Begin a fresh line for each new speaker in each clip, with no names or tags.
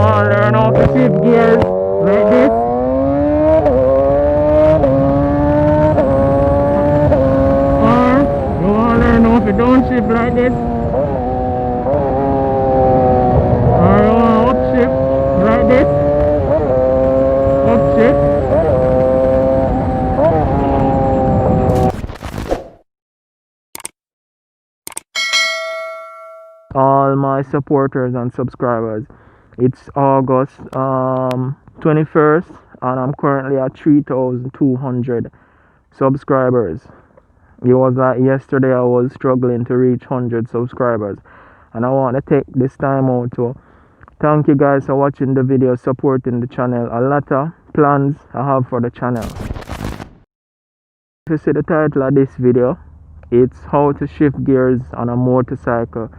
want to learn how to shift gears like this. Or you want to learn how to downshift like this. Or you want to upshift like this. Upshift. All my supporters and subscribers, it's August 21st and I'm currently at 3,200 subscribers. It was like yesterday I was struggling to reach 100 subscribers, and I want to take this time out to thank you guys for watching the video, supporting the channel. A lot of plans I have for the channel. If you see the title of this video, it's how to shift gears on a motorcycle.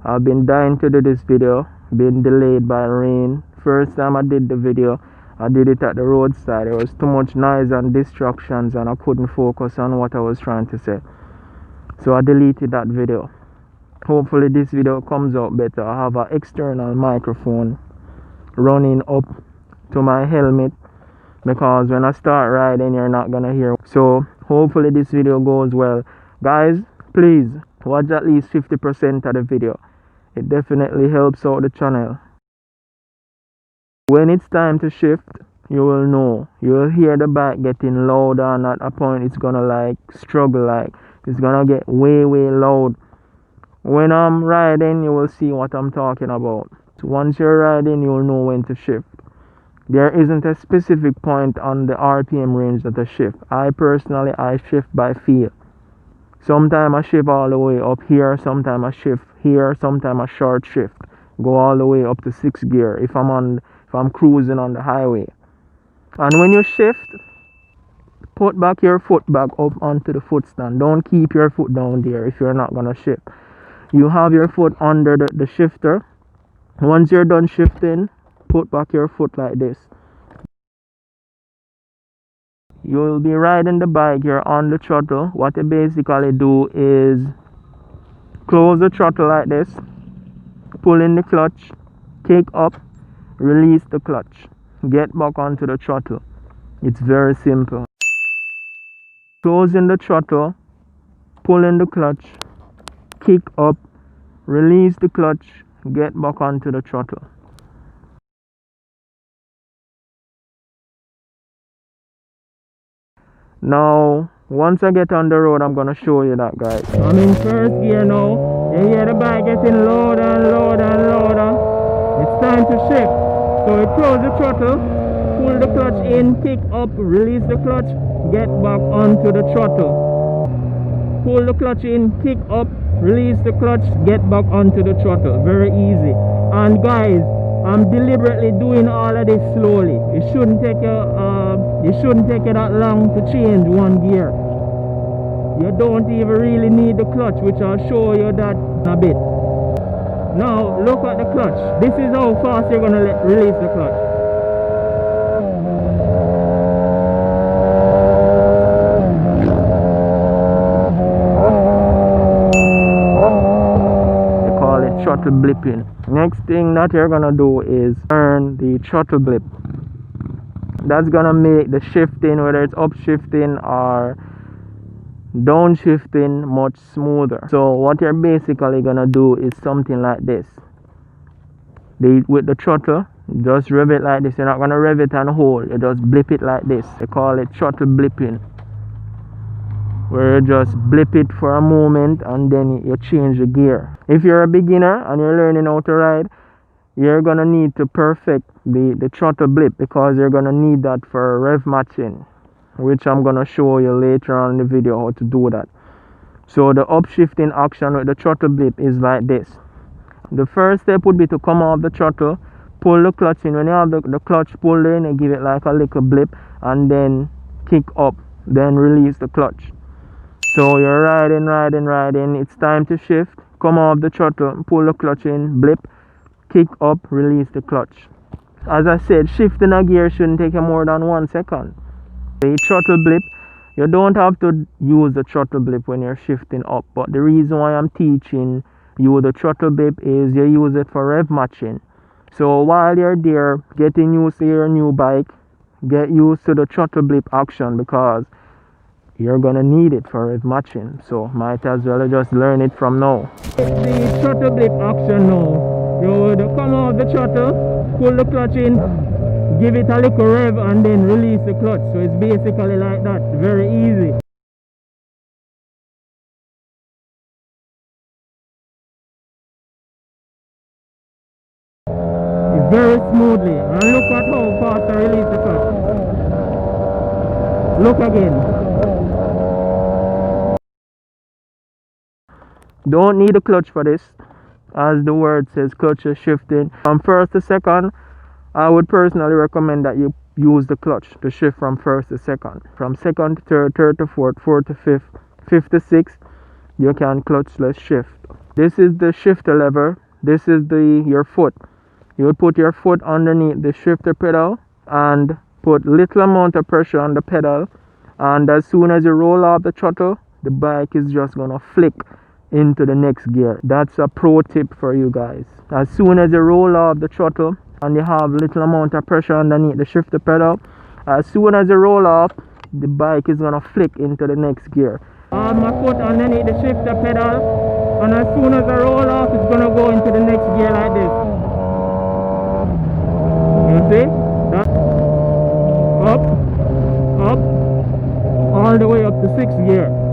I've been dying to do this video, been delayed by rain. First time I did the video, I did it at the roadside. There was too much noise and distractions and I couldn't focus on what I was trying to say. So I deleted that video. Hopefully this video comes out better. I have an external microphone running up to my helmet because when I start riding you're not gonna hear. So hopefully this video goes well. Guys, please watch at least 50% of the video. It definitely helps out the channel. When it's time to shift, you will know. You will hear the bike getting louder, and at a point it's gonna like struggle, like it's gonna get way loud. When I'm riding, you will see what I'm talking about. So once you're riding, you will know when to shift. There isn't a specific point on the RPM range that I shift. I personally shift by feel. Sometimes I shift all the way up here, sometimes I shift here, sometimes I short shift, go all the way up to 6th gear if I'm cruising on the highway. And when you shift, put back your foot back up onto the foot stand. Don't keep your foot down there if you're not gonna shift. You have your foot under the shifter. Once you're done shifting, put back your foot like this. You'll be riding the bike, you're on the throttle. What you basically do is close the throttle like this, pull in the clutch, kick up, release the clutch, get back onto the throttle. It's very simple. Closing the throttle, pull in the clutch, kick up, release the clutch, get back onto the throttle. Now, once I get on the road, I'm gonna show you that, guys. I'm in 1st gear now. You hear the bike getting louder and louder and louder. It's time to shift. So you close the throttle, pull the clutch in, kick up, release the clutch, get back onto the throttle. Pull the clutch in, kick up, release the clutch, get back onto the throttle. Very easy. And guys, I'm deliberately doing all of this slowly. It shouldn't take you that long to change one gear. You don't even really need the clutch, which I'll show you that in a bit. Now look at the clutch. This is how fast you're gonna release the clutch. They call it throttle blipping. Next thing that you're gonna do is turn the throttle blip. That's gonna make the shifting, whether it's upshifting or downshifting, much smoother. So what you're basically gonna do is something like this. With the throttle, just rev it like this. You're not gonna rev it and hold, you just blip it like this. They call it throttle blipping, where you just blip it for a moment and then you change the gear. If you're a beginner and you're learning how to ride, you're gonna need to perfect the throttle blip, because you're gonna need that for rev matching, which I'm gonna show you later on in the video how to do that. So the upshifting action with the throttle blip is like this. The first step would be to come off the throttle, pull the clutch in. When you have the clutch pulled in, you give it like a little blip and then kick up, then release the clutch. So you're riding, it's time to shift. Come off the throttle, pull the clutch in, blip, kick up, release the clutch. As I said, shifting a gear shouldn't take you more than 1 second. The throttle blip, you don't have to use the throttle blip when you're shifting up, but the reason why I'm teaching you the throttle blip is you use it for rev matching. So while you're there getting used to your new bike, get used to the throttle blip action because you're gonna need it for rev matching. So might as well just learn it from now. The throttle blip action now. You would come off the throttle, pull the clutch in, give it a little rev and then release the clutch. So it's basically like that. Very easy. Very smoothly, and look at how fast I release the clutch. Look again. Don't need a clutch for this, as the word says, clutch is shifting from first to second. I would personally recommend that you use the clutch to shift from first to second, from second to third, third to fourth, fourth to fifth, fifth to sixth. You can clutchless shift. This is the shifter lever. This is your foot. You would put your foot underneath the shifter pedal and put little amount of pressure on the pedal, and as soon as you roll off the throttle, the bike is just gonna flick into the next gear. That's a pro tip for you guys. As soon as you roll off the throttle and you have little amount of pressure underneath the shifter pedal, as soon as you roll off, the bike is gonna flick into the next gear. I have my foot underneath the shifter pedal, and as soon as I roll off, it's gonna go into the next gear like this. You see? That up, all the way up to 6th gear.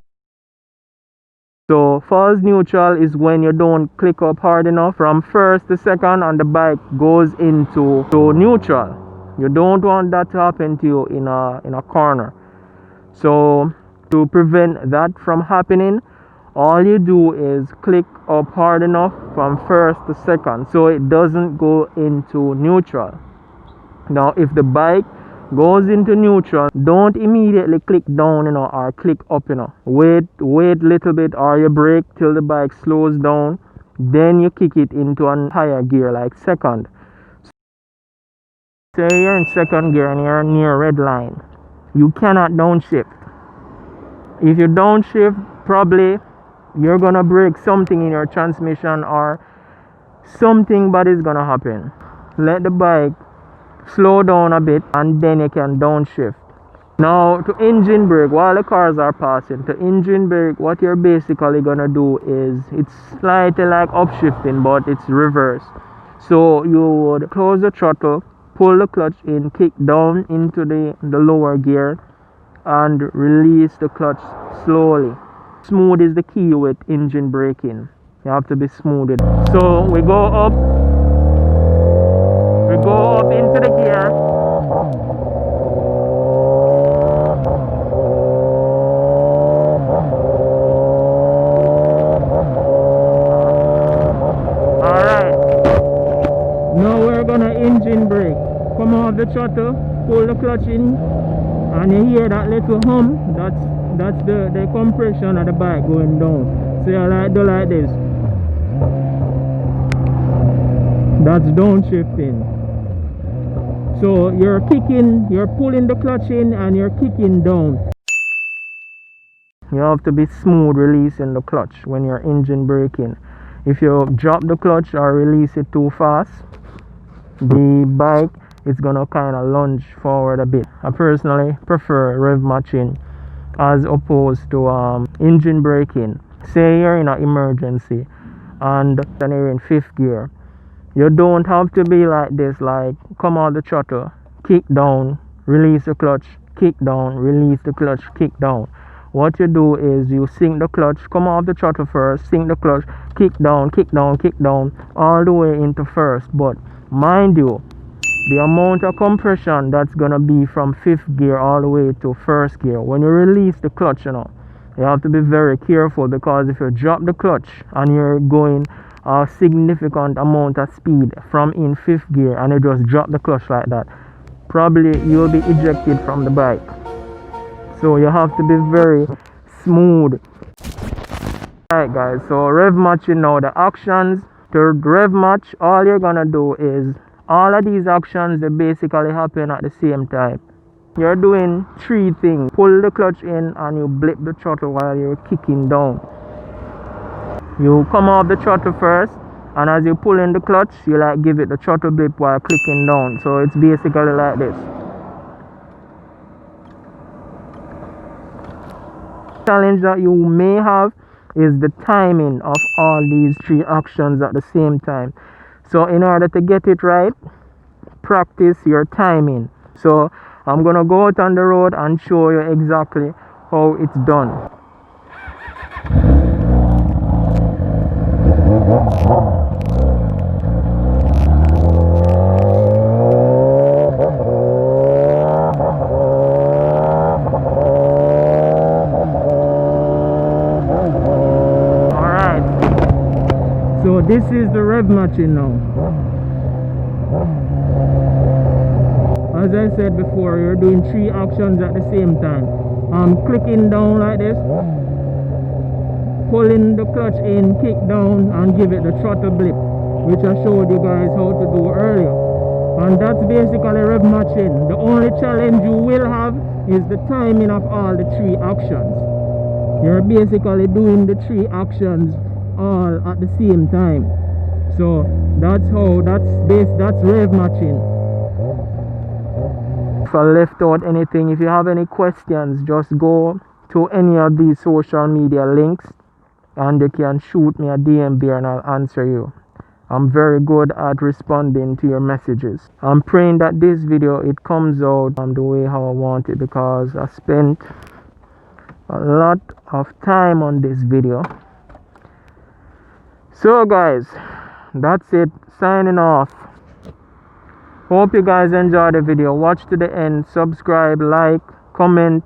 So false neutral is when you don't click up hard enough from first to second and the bike goes into neutral. You don't want that to happen to you in a corner. So to prevent that from happening, all you do is click up hard enough from first to second so it doesn't go into neutral. Now if the bike goes into neutral, don't immediately click down, or click up, wait little bit, or you brake till the bike slows down, then you kick it into a higher gear like second. Say you're in second gear and you're near red line, you cannot downshift. If you downshift, probably you're gonna break something in your transmission or something bad is gonna happen. Let the bike slow down a bit and then you can downshift. Now to engine brake, while the cars are passing, to engine brake, what you're basically gonna do is, it's slightly like upshifting but it's reverse. So you would close the throttle, pull the clutch in, kick down into the lower gear and release the clutch slowly. Smooth is the key with engine braking. You have to be smooth with it. So we go up into the gear. Alright. Now we're gonna engine brake. Come off the throttle, pull the clutch in, and you hear that little hum. That's the compression of the bike going down. So you do like this. That's downshifting. So you're pulling the clutch in and you're kicking down. You have to be smooth releasing the clutch when you're engine braking. If you drop the clutch or release it too fast, the bike is gonna kind of lunge forward a bit. I personally prefer rev matching as opposed to engine braking. Say you're in an emergency and you're in 5th gear. You don't have to be like this, like come out the throttle, kick down, release the clutch, kick down, release the clutch, kick down. What you do is you sink the clutch, come off the throttle first, sink the clutch, kick down, all the way into first. But mind you, the amount of compression that's gonna be from 5th gear all the way to 1st gear. When you release the clutch, you have to be very careful, because if you drop the clutch and you're going a significant amount of speed from in 5th gear and you just drop the clutch like that, probably you'll be ejected from the bike. So you have to be very smooth. Alright guys, so rev matching now. The actions to rev match, all you're gonna do is, all of these actions, they basically happen at the same time. You're doing 3 things. Pull the clutch in and you blip the throttle while you're kicking down. You come off the throttle first and as you pull in the clutch, you like give it the throttle blip while clicking down. So it's basically like this. Challenge that you may have is the timing of all these three actions at the same time. So in order to get it right, practice your timing. So I'm gonna go out on the road and show you exactly how it's done. Alright, so this is the rev matching now. As I said before, you're doing three actions at the same time. I'm clicking down like this, pulling the clutch in, kick down, and give it the throttle blip, which I showed you guys how to do earlier. And that's basically rev matching. The only challenge you will have is the timing of all the three actions. You're basically doing the three actions all at the same time. So that's rev matching. If I left out anything, if you have any questions, just go to any of these social media links and you can shoot me a DM there and I'll answer you. I'm very good at responding to your messages. I'm praying that this video, it comes out the way how I want it, because I spent a lot of time on this video. So guys, that's it. Signing off. Hope you guys enjoyed the video. Watch to the end. Subscribe, like, comment,